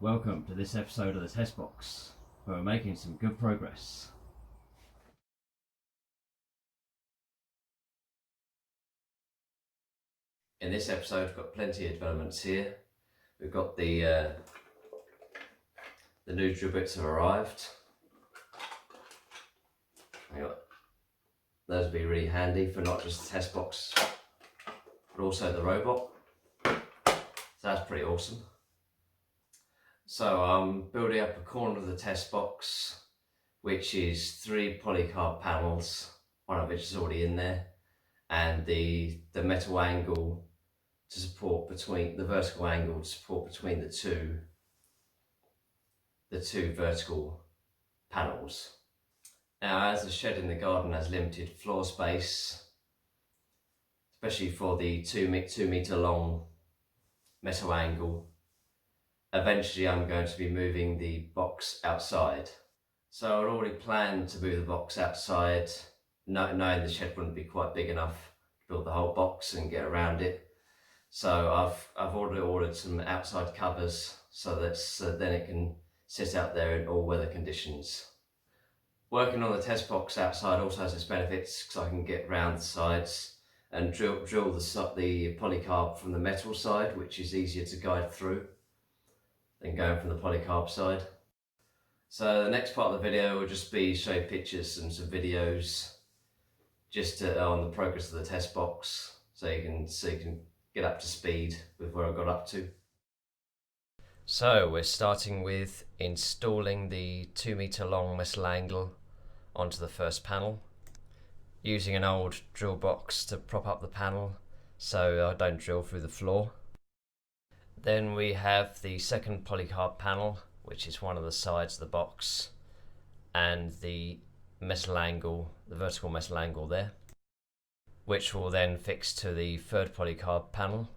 Welcome to this episode of the Test Box, where we're making some good progress. In this episode, we've got plenty of developments here. We've got the new drill bits have arrived. Those will be really handy for not just the test box, but also the robot. So that's pretty awesome. So I'm building up a corner of the test box, which is 3 polycarb panels, one of which is already in there, and the metal angle to support between the vertical angle to support between the two vertical panels. Now, as the shed in the garden has limited floor space, especially for the 2 meter long metal angle, eventually I'm going to be moving the box outside. So I'd already planned to move the box outside, knowing the shed wouldn't be quite big enough to build the whole box and get around it. So I've already ordered some outside covers so that then it can sit out there in all weather conditions. Working on the test box outside also has its benefits because I can get round the sides and drill the polycarb from the metal side, which is easier to guide through than going from the polycarb side. So the next part of the video will just be show pictures and some videos just on the progress of the test box, so you can get up to speed with where I got up to. So we're starting with installing the 2 meter long metal angle onto the first panel, using an old drill box to prop up the panel so I don't drill through the floor. Then we have the second polycarb panel, which is one of the sides of the box, and the metal angle, the vertical metal angle there, which will then fix to the third polycarb panel.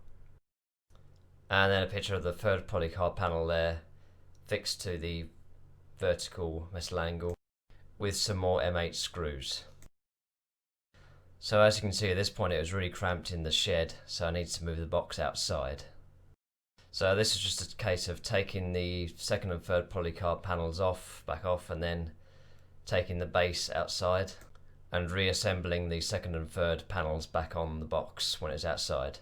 And then a picture of the third polycarb panel there, fixed to the vertical metal angle with some more M8 screws. So as you can see at this point, it was really cramped in the shed, so I need to move the box outside. So this is just a case of taking the second and third polycarb panels back off, and then taking the base outside and reassembling the second and third panels back on the box when it's outside.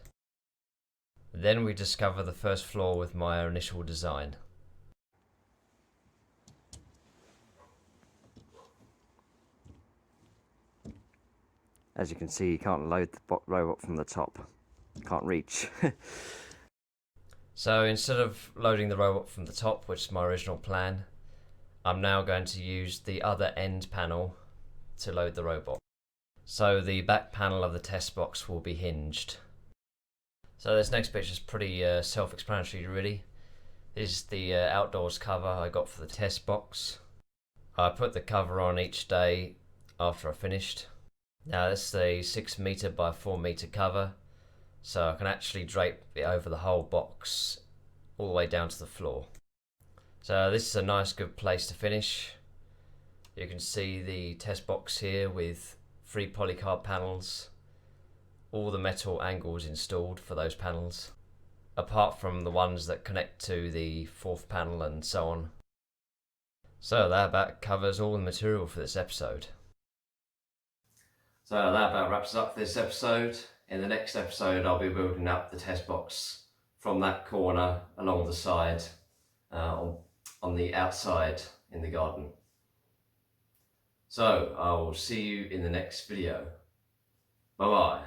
Then we discover the first floor with my initial design. As you can see, you can't load the robot from the top. Can't reach. So instead of loading the robot from the top, which is my original plan, I'm now going to use the other end panel to load the robot. So the back panel of the test box will be hinged. So this next picture is pretty self-explanatory really. This is the outdoors cover I got for the test box. I put the cover on each day after I finished. Now this is a 6 meter by 4 meter cover, so I can actually drape it over the whole box all the way down to the floor. So this is a nice good place to finish. You can see the test box here with 3 polycarb panels, all the metal angles installed for those panels, apart from the ones that connect to the 4th panel and so on. So that about covers all the material for this episode. So that about wraps up this episode. In the next episode I'll be building up the test box from that corner along the side on the outside in the garden. So I will see you in the next video. Bye bye.